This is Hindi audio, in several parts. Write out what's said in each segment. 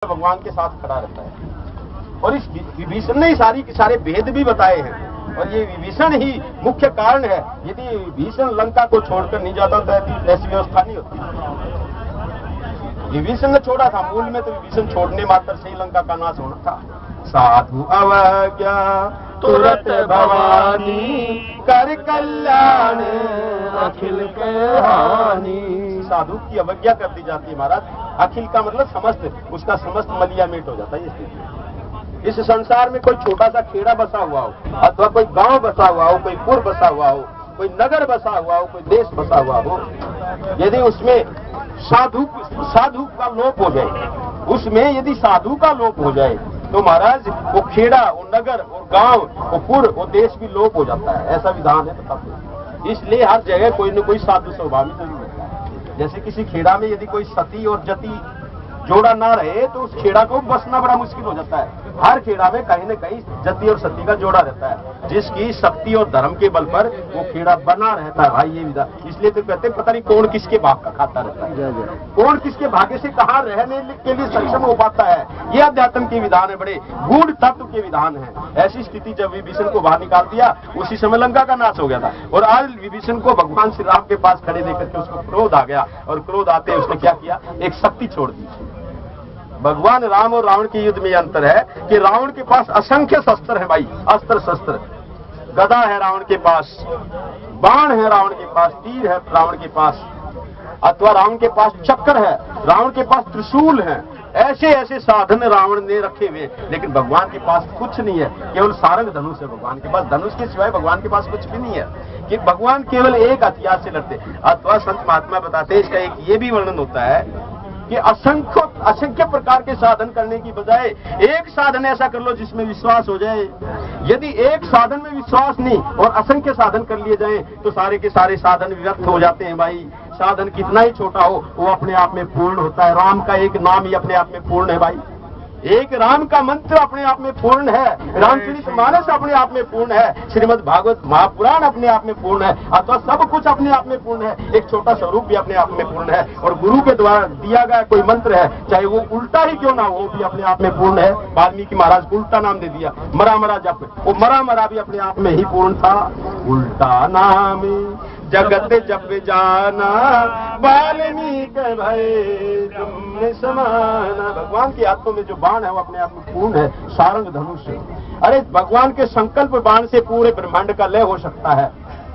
भगवान के साथ खड़ा रहता है। और इस विभीषण ने सारी के सारे भेद भी बताए हैं और ये विभीषण ही मुख्य कारण है। यदि विभीषण लंका को छोड़कर नहीं जाता तो ऐसी व्यवस्था नहीं होती। विभीषण ने छोड़ा था, मूल में तो विभीषण छोड़ने मात्र से ही लंका का नाश होना था। साधु अवज्ञा तुरत भवानी कर कल्याण अखिल के हानि। साधु की अवज्ञा कर दी जाती है महाराज। अखिल का मतलब समस्त, उसका समस्त मलिया मेट हो जाता है। इस संसार में कोई छोटा सा खेड़ा बसा हुआ हो अथवा कोई गांव बसा हुआ हो, कोई पुर बसा हुआ हो, कोई नगर बसा हुआ हो, कोई देश बसा हुआ हो, यदि उसमें साधु का लोप हो जाए, उसमें यदि साधु का लोप हो जाए तो महाराज वो खेड़ा, वो नगर, वो गांव, वो पुर, वो देश भी लोप हो जाता है। ऐसा विधान है बताते। इसलिए हर जगह कोई न कोई साधु स्वभावी जरूर रहता है। जैसे किसी खेड़ा में यदि कोई सती और जति जोड़ा ना रहे तो उस खेड़ा को बसना बड़ा मुश्किल हो जाता है। हर खेड़ा में कहीं न कहीं जति और सती का जोड़ा रहता है, जिसकी शक्ति और धर्म के बल पर वो खेड़ा बना रहता है भाई। ये विधान इसलिए तो कहते हैं पता नहीं कौन किसके भाग का खाता रहता है, कौन किसके भाग्य से कहाँ रहने के लिए सक्षम हो पाता है। ये अध्यात्म के विधान है, बड़े गूढ़ तत्व के विधान है। ऐसी स्थिति जब विभीषण को बाहर निकाल दिया उसी समय लंका का नाश हो गया था। और आज विभीषण को भगवान श्री राम के पास खड़े देकर के उसको क्रोध आ गया और क्रोध आते उसने क्या किया, एक शक्ति छोड़ दी। भगवान राम और रावण के युद्ध में अंतर है कि रावण के पास असंख्य शस्त्र है भाई, अस्त्र शस्त्र। गदा है रावण के पास, बाण है रावण के पास, तीर है रावण के पास, अथवा रावण के पास चक्र है, रावण के पास त्रिशूल है। ऐसे ऐसे साधन रावण ने रखे हुए, लेकिन भगवान के पास कुछ नहीं है, केवल सारंग धनुष है भगवान के पास। धनुष के सिवाय भगवान के पास कुछ भी नहीं है कि भगवान केवल एक हथियार से लड़ते। अथवा संत महात्मा बताते हैं, इसका एक ये भी वर्णन होता है कि असंख्य प्रकार के साधन करने की बजाय एक साधन ऐसा कर लो जिसमें विश्वास हो जाए। यदि एक साधन में विश्वास नहीं और असंख्य साधन कर लिए जाएं तो सारे के सारे साधन व्यर्थ हो जाते हैं भाई। साधन कितना ही छोटा हो वो अपने आप में पूर्ण होता है। राम का एक नाम ही अपने आप में पूर्ण है भाई। एक राम का मंत्र अपने आप में पूर्ण है, रामचरितमानस अपने आप में पूर्ण है, श्रीमद् भागवत महापुराण अपने आप में पूर्ण है, अथवा सब कुछ अपने आप में पूर्ण है। एक छोटा स्वरूप भी अपने आप में पूर्ण है। और गुरु के द्वारा दिया गया कोई मंत्र है, चाहे वो उल्टा ही क्यों ना हो, वो भी अपने आप में पूर्ण है। वाल्मीकि महाराज को उल्टा नाम दे दिया, मरा मरा जप, वो मरा मरा भी अपने आप में ही पूर्ण था। उल्टा नाम जगत जप जाना वाल्मीकि भय तुम समाना। भगवान के हाथों में जो बाण है वो अपने आप में पूर्ण है, सारंग धनुष है। अरे भगवान के संकल्प बाण से पूरे ब्रह्मांड का लय हो सकता है।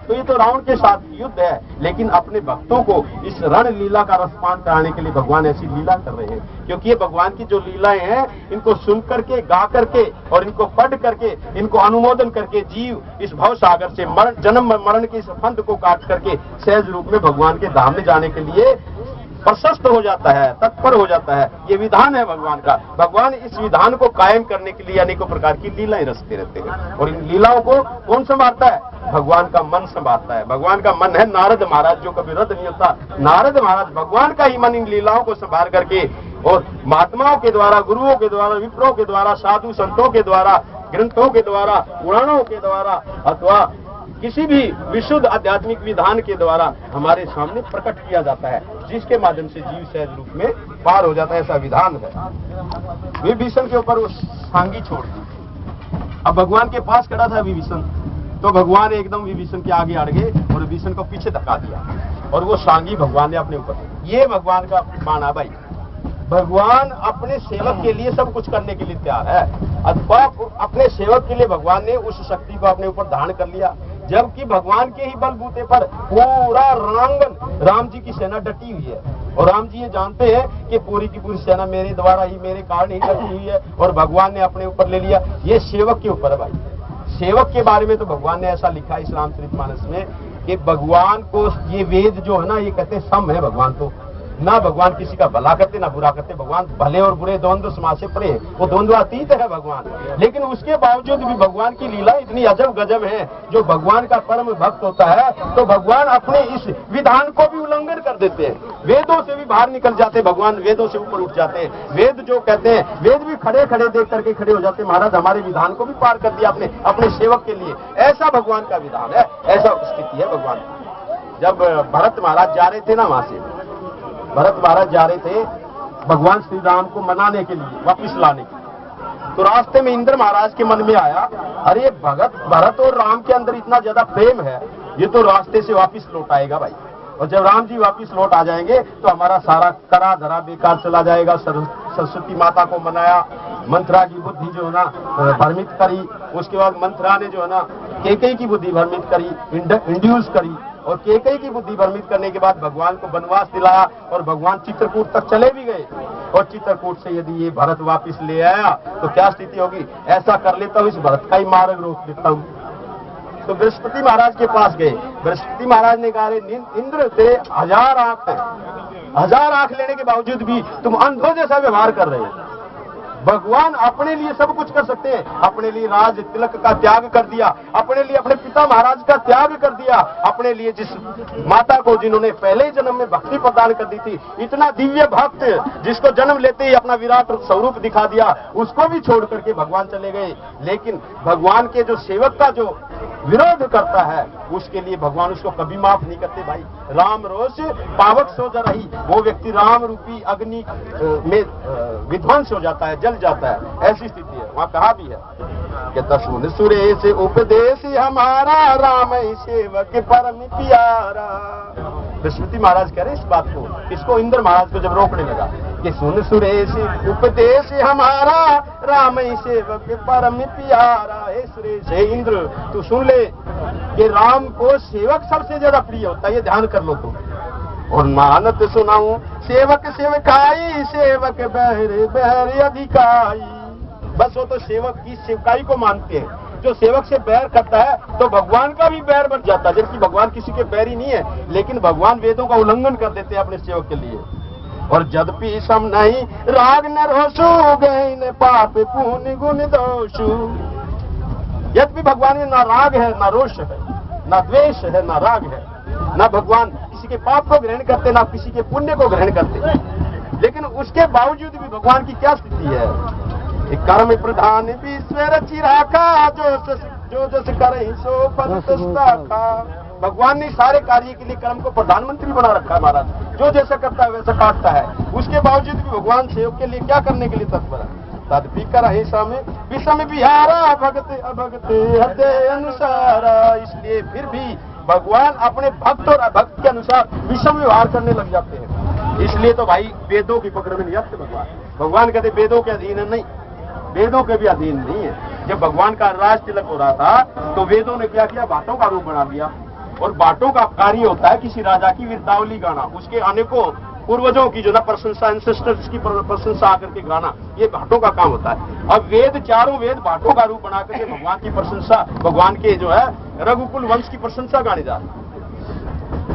तो ये तो रावण के साथ युद्ध है, लेकिन अपने भक्तों को इस रण लीला का रसपान कराने के लिए भगवान ऐसी लीला कर रहे हैं। क्योंकि ये भगवान की जो लीलाएं हैं, इनको सुन करके, गा करके और इनको पढ़ करके, इनको अनुमोदन करके जीव इस भव सागर से जन्म मरण के इस फंद को काट करके सहज रूप में भगवान के धाम में जाने के लिए प्रशस्त हो जाता है, तत्पर हो जाता है। ये विधान है भगवान का। भगवान इस विधान को कायम करने के लिए अनेकों प्रकार की लीलाएं रचते रहते हैं। और इन लीलाओं को कौन संभालता है? भगवान का मन संभालता है। भगवान का मन है नारद महाराज, जो कभी रद्द नहीं होता। नारद महाराज भगवान का ही मन इन लीलाओं को संभाल करके और महात्माओं के द्वारा, गुरुओं के द्वारा, विप्रों के द्वारा, साधु संतों के द्वारा, ग्रंथों के द्वारा, पुराणों के द्वारा अथवा किसी भी विशुद्ध आध्यात्मिक विधान के द्वारा हमारे सामने प्रकट किया जाता है, जिसके माध्यम से जीव सहज रूप में पार हो जाता है। ऐसा विधान है। विभीषण के ऊपर वो सांगी छोड़ दी। अब भगवान के पास खड़ा था विभीषण, तो भगवान एकदम विभीषण के आगे अड़ गए और विभीषण को पीछे धक्का दिया और वो सांगी भगवान ने अपने ऊपर। ये भगवान का माना भाई। भगवान अपने सेवक के लिए सब कुछ करने के लिए तैयार है। अथवा अपने सेवक के लिए भगवान ने उस शक्ति को अपने ऊपर धारण कर लिया, जबकि भगवान के ही बलबूते पर पूरा रणांगन राम जी की सेना डटी हुई है। और राम जी ये जानते हैं कि पूरी की पूरी सेना मेरे द्वारा ही, मेरे कारण ही डटी हुई है, और भगवान ने अपने ऊपर ले लिया। ये सेवक के ऊपर है भाई। सेवक के बारे में तो भगवान ने ऐसा लिखा है इस रामचरितमानस में कि भगवान को ये वेद जो है ना, ये कहते हैं सम है भगवान। तो ना भगवान किसी का भला करते ना बुरा करते। भगवान भले और बुरे द्वंद्व समाज से परे, वो द्वंद्वातीत है भगवान। लेकिन उसके बावजूद भी भगवान की लीला इतनी अजब गजब है। जो भगवान का परम भक्त होता है तो भगवान अपने इस विधान को भी उल्लंघन कर देते हैं। वेदों से भी बाहर निकल जाते, भगवान वेदों से ऊपर उठ जाते हैं। वेद जो कहते हैं, वेद भी खड़े खड़े देख करके खड़े हो जाते हैं, महाराज हमारे विधान को भी पार कर दिया आपने अपने सेवक के लिए। ऐसा भगवान का विधान है, ऐसा स्थिति है भगवान। जब भरत महाराज जा रहे थे ना, वहां से भरत महाराज जा रहे थे भगवान श्री राम को मनाने के लिए, वापिस लाने के लिए। तो रास्ते में इंद्र महाराज के मन में आया, अरे भरत और राम के अंदर इतना ज्यादा प्रेम है, ये तो रास्ते से वापिस लौट आएगा भाई। और जब राम जी वापिस लौट आ जाएंगे तो हमारा सारा करा धरा बेकार चला जाएगा। सरस्वती माता को मनाया, मंत्रा की बुद्धि जो है ना भ्रमित करी, उसके बाद मंत्रा ने जो है ना केकई की बुद्धि भ्रमित करी, इंड्यूस करी, और केकई की बुद्धि भ्रमित करने के बाद भगवान को वनवास दिलाया और भगवान चित्रकूट तक चले भी गए। और चित्रकूट से यदि ये भरत वापिस ले आया तो क्या स्थिति होगी, ऐसा कर लेता हूँ इस भरत का ही मार्ग रोक देता हूँ। तो बृहस्पति महाराज के पास गए। बृहस्पति महाराज ने कहा, इंद्र तेरे 1000 आंख है, 1000 आंख लेने के बावजूद भी तुम अंधों जैसा व्यवहार कर रहे हो। भगवान अपने लिए सब कुछ कर सकते हैं, अपने लिए राज तिलक का त्याग कर दिया, अपने लिए अपने पिता महाराज का त्याग कर दिया, अपने लिए जिस माता को जिन्होंने पहले ही जन्म में भक्ति प्रदान कर दी थी, इतना दिव्य भक्त जिसको जन्म लेते ही अपना विराट स्वरूप दिखा दिया, उसको भी छोड़ करके भगवान चले गए। लेकिन भगवान के जो सेवक का जो विरोध करता है उसके लिए भगवान उसको कभी माफ नहीं करते भाई। राम रोष पावक सो जा रही, वो व्यक्ति राम रूपी अग्नि में विध्वंस हो जाता है, जल जाता है, ऐसी स्थिति है। वहां कहा भी है कि दसुन सुरेश उपदेश हमारा, राम सेवक परम प्यारा। बृहस्पति महाराज कह रहे इस बात को, इसको इंद्र महाराज को जब रोकने लगा कि सुन सुरेश उपदेश हमारा, राम सेवक परम प्यारा। हे सुरेश, हे इंद्र, तू सुन ले कि राम को सेवक सबसे ज्यादा प्रिय होता है, ये ध्यान कर लो तुम। और मानत सुनाऊं सेवक सेवकाई, सेवक बहरे बहरे अधिकाई। बस वो तो सेवक की सेवकाई को मानते हैं, जो सेवक से बैर करता है तो भगवान का भी बैर बन जाता है, जबकि भगवान किसी के बैरी नहीं है, लेकिन भगवान वेदों का उल्लंघन कर देते हैं अपने सेवक के लिए। और जदपि सम नहीं राग न रोषु, गए न पाप पुण्य गुण दोषु। यद्यपि भगवान में ना राग है, ना रोष है, ना द्वेष है, ना राग है, ना भगवान किसी के पाप को ग्रहण करते, ना किसी के पुण्य को ग्रहण करते, लेकिन उसके बावजूद भी भगवान की क्या स्थिति है, कर्म प्रधान विश्व रचि राखा, जो जस करे सो फल तस्ताखा। भगवान ने सारे कार्य के लिए कर्म को प्रधानमंत्री बना रखा है महाराज, जो जैसा करता है वैसा काटता है। उसके बावजूद भी भगवान सेवक के लिए क्या करने के लिए तत्पर है। तदपि कर विषम विहारा, भगत अभगत हृदय अनुसारा। इसलिए फिर भी भगवान अपने भक्त और अभक्त के अनुसार विषम व्यवहार करने लग जाते हैं। इसलिए तो भाई वेदों की पकड़ में नहीं आते भगवान कहते वेदों के अधीन है, नहीं, वेदों के भी अधीन नहीं है। जब भगवान का राज तिलक हो रहा था तो वेदों ने क्या किया, बाटों का रूप बना दिया। और बाटों का कार्य होता है किसी राजा की वीरतावली गाना, उसके अनेकों पूर्वजों की जो ना प्रशंसा, एंसेस्टर्स की प्रशंसा आकर के गाना, ये बाटों का काम होता है। अब वेद, चारों वेद बाटों का रूप बना करके भगवान की प्रशंसा, भगवान के जो है रघुकुल वंश की प्रशंसा गाने जा रही।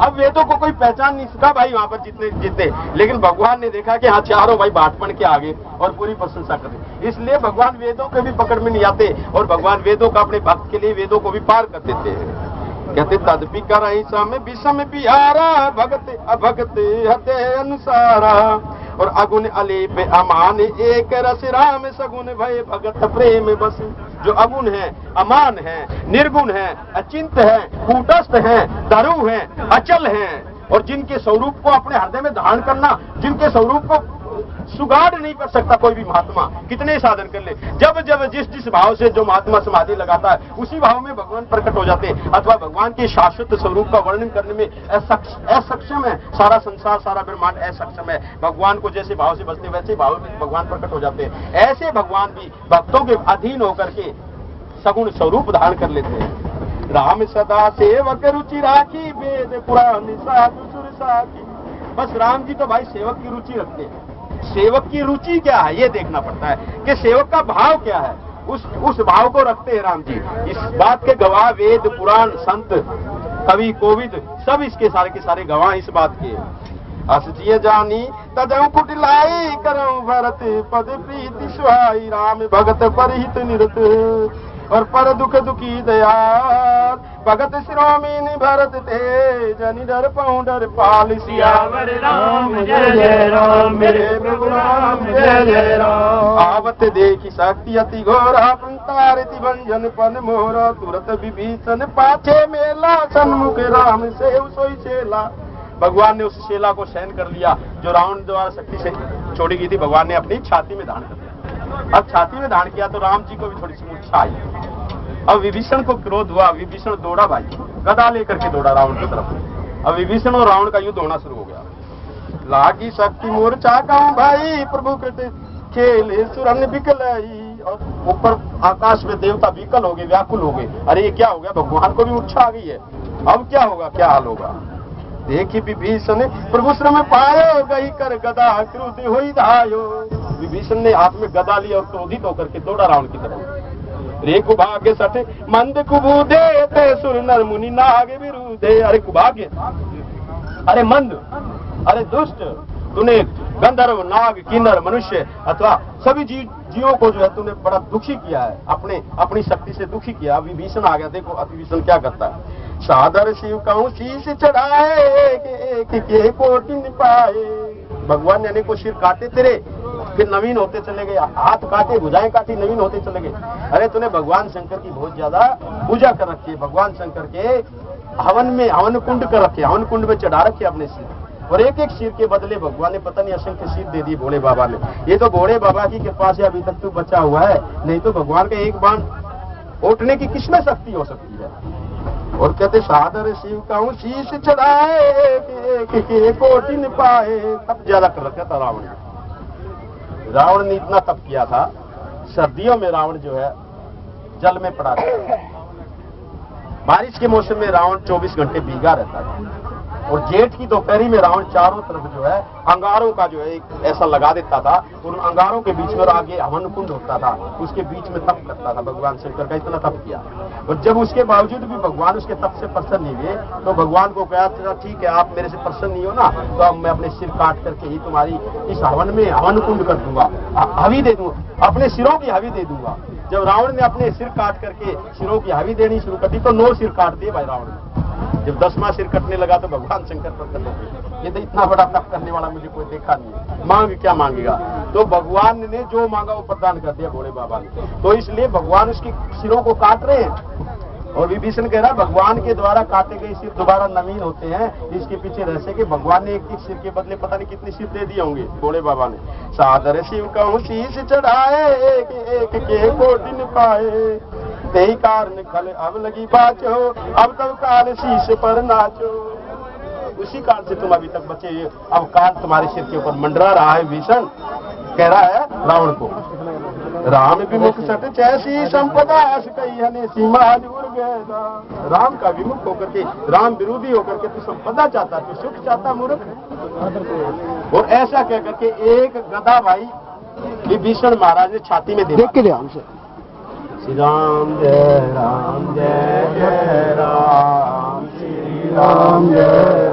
अब वेदों को कोई पहचान नहीं सका भाई वहां पर जितने, लेकिन भगवान ने देखा कि हाँ चारों भाई बाटपन के आगे और पूरी प्रशंसा करें। इसलिए भगवान वेदों के भी पकड़ में नहीं आते और भगवान वेदों का अपने भक्त के लिए वेदों को भी पार कर देते हैं। कहते तदपि कर में विषम बिहारा, भगत अभगत हृदय अनुसारा। और अगुण अलेप अमान एक रस, राम सगुण भय भगत प्रेम बस। जो अगुण है, अमान है, निर्गुण है, अचिंत है, कूटस्थ है, दरु है, अचल है, और जिनके स्वरूप को अपने हृदय में धारण करना, जिनके स्वरूप को सुगाड़ नहीं कर सकता कोई भी महात्मा, कितने साधन कर ले, जब जब जिस भाव से जो महात्मा समाधि लगाता है उसी भाव में भगवान प्रकट हो जाते हैं। अथवा भगवान के शाश्वत स्वरूप का वर्णन करने में असक्षम है सारा संसार, सारा ब्रह्मांड असक्षम है। भगवान को जैसे भाव से बसते वैसे भाव में भगवान प्रकट हो जाते हैं। ऐसे भगवान भी भक्तों के अधीन होकर के सगुण स्वरूप धारण कर लेते हैं। राम सदा सेवक रुचि राखी, वेद पुराण साधु सुर साखी। बस राम जी तो भाई सेवक की रुचि रखते हैं। सेवक की रुचि क्या है ये देखना पड़ता है कि सेवक का भाव क्या है, उस भाव को रखते हैं राम जी। इस बात के गवाह वेद पुराण संत कवि कोविद सब इसके सारे के सारे गवाह इस बात के। असजिय जानी तदऊ कुटिलाई, करऊं भरत पद प्रीति सुहाई। राम भगत परहित निरत, और पर दुख दुखी दयाल। भगत शिरोमणि भरत ते, जनि डर पाऊं डर पाल। सियावर राम जय जय राम, मेरे प्रभु राम जय जय राम। आवत देखी शक्ति अति घोरा, पंतारिति भंजन पन मोरा। तुरत विभीषण पाछे मेला, सन्मुख राम से सोई सेला। भगवान ने उस शेला को सहन कर लिया जो रावण द्वारा शक्ति से छोड़ी गई थी, भगवान ने अपनी छाती में धारण कर दिया। अब छाती में धारण किया तो राम जी को भी थोड़ी सी मूर्छा आई। अब विभीषण को क्रोध हुआ, विभीषण दौड़ा भाई, गदा लेकर के दौड़ा रावण की तरफ। अब विभीषण और रावण का युद्ध होना शुरू हो गया। लागी शक्ति मूर्छा कहूं भाई, प्रभु कृत खेले सुरन बिकलई। और ऊपर आकाश में देवता विकल हो गए, व्याकुल हो गए। अरे ये क्या हो गया, भगवान को भी मूर्छा आ गई है, अब क्या होगा, क्या हाल होगा। देखी विभीषण प्रभु श्रम पायो, गई कर गदा क्रोध होई धायो। विभीषण ने हाथ में गदा ली और क्रोधित होकर के दौड़ा रावण की तरफ। रे कुभाग्य सठे मंद कुबूदे, ते सुर नर मुनि नाग विरुदे। अरे कुभाग्य, अरे मंद, अरे दुष्ट, तूने गंधर्व, नाग, किन्नर, मनुष्य अथवा सभी जीवों को जो है तूने बड़ा दुखी किया है, अपनी शक्ति से दुखी किया। विभीषण आ गया, देखो विभीषण क्या करता है। सादर शिव कहूं शीश चढ़ाए, एक कोटि निपाए। भगवान ने अनेकों सिर काटे तेरे, फिर नवीन होते चले गए, हाथ काटे, भुजाएं काटी, नवीन होते चले गए। अरे तूने भगवान शंकर की बहुत ज्यादा पूजा कर रखी है, भगवान शंकर के हवन कुंड कर रखे, हवन कुंड में चढ़ा रखे अपने सिर, और एक एक सिर के बदले भगवान ने पता नहीं असंख्य सिर दे दी भोले बाबा ने। ये तो भोले बाबा की कृपा से अभी तक तू बचा हुआ है, नहीं तो भगवान का एक बाण उठने की किसमें शक्ति हो सकती है। और कहते सादर शिव कहूं शीश चढ़ाए, कोटि न पाए। तब ज्यादा कर रखा था रावण ने। रावण ने इतना तप किया था, सर्दियों में रावण जो है जल में पड़ा था, बारिश के मौसम में रावण 24 घंटे भीगा रहता था, और जेठ की दोपहरी में रावण चारों तरफ जो है अंगारों का जो है एक ऐसा लगा देता था, उन अंगारों के बीच में आगे हवन कुंड होता था, उसके बीच में तप करता था भगवान शंकर का। इतना तप किया, और जब उसके बावजूद भी भगवान उसके तप से प्रसन्न नहीं हुए, तो भगवान को कहा था ठीक है आप मेरे से प्रसन्न नहीं हो ना, तो अब मैं अपने सिर काट करके ही तुम्हारी इस हवन में हवन कुंड कर दूंगा, हवि दे दूंगा, अपने सिरों की हवि दे दूंगा। जब रावण ने अपने सिर काट करके सिरों की हवि देनी शुरू कर दी, तो 9 सिर काट दिए भाई रावण ने। जब 10वां सिर कटने लगा तो भगवान शंकर प्रसन्न हो गए। ये तो इतना बड़ा तप करने वाला मुझे कोई देखा नहीं है, मांग क्या मांगेगा। तो भगवान ने जो मांगा वो प्रदान कर दिया भोले बाबा ने, तो इसलिए भगवान उसकी सिरों को काट रहे हैं। और विभीषण कह रहा भगवान के द्वारा काटे गए सिर दोबारा नवीन होते हैं, इसके पीछे रहस्य कि भगवान ने एक एक सिर के बदले पता नहीं कितने सिर दे दिए होंगे भोले बाबा ने। सादर शिव कहूं शीश चढ़ाए, एक के कोटि न पाए। तेई कारण खल अब लगी बाचो, अब तब काल शीश पर नाचो। उसी काल से तुम अभी तक बचे, अब काल तुम्हारे सिर के ऊपर मंडरा रहा है। भीषण कह रहा है रावण को, राम विमुख सट चैसी संपदा कही सीमा दूर गया। राम का विमुख होकर के, राम विरोधी होकर के तू संपदा चाहता, तू सुख चाहता मूर्ख। और ऐसा कह करके एक गदा भाई विभीषण महाराज ने छाती में देख के लिया हमसे। श्री राम जय राम, जय जय राम, श्री राम जय